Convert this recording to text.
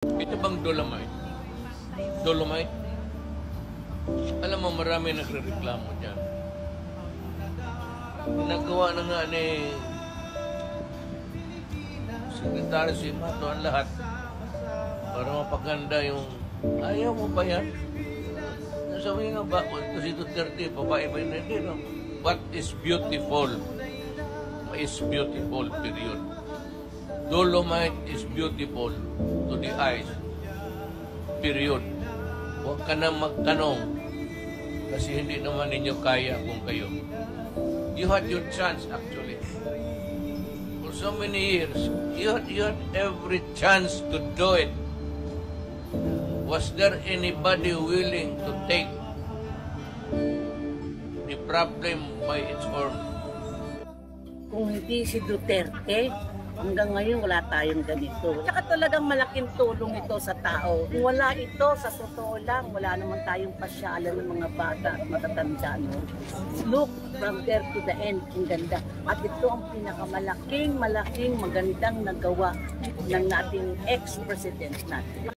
Ito bang Dolomite? Dolomite? Alam mo, marami nagre-reklamo dyan. Nagawa na nga ni Secretary Simato ang lahat para mapaganda yung ayaw mo ba yan? Nasabi nga ba, kasi Duterte, babae ba yun? Hindi, no? What is beautiful is beautiful, period. Dolomite is beautiful to the eyes, period. Huwag ka na magtanong kasi hindi naman ninyo kaya kung kayo. You had your chance actually. For so many years, you had every chance to do it. Was there anybody willing to take the problem by its own? Kung hindi si Duterte, hanggang ngayon wala tayong ganito. Saka talagang malaking tulong ito sa tao. Kung wala ito, sa totoo lang, wala naman tayong pasyalan ng mga bata at matatanda. No? Look from there to the end, ang ganda. At ito ang pinakamalaking magandang nagawa ng ating ex-president natin.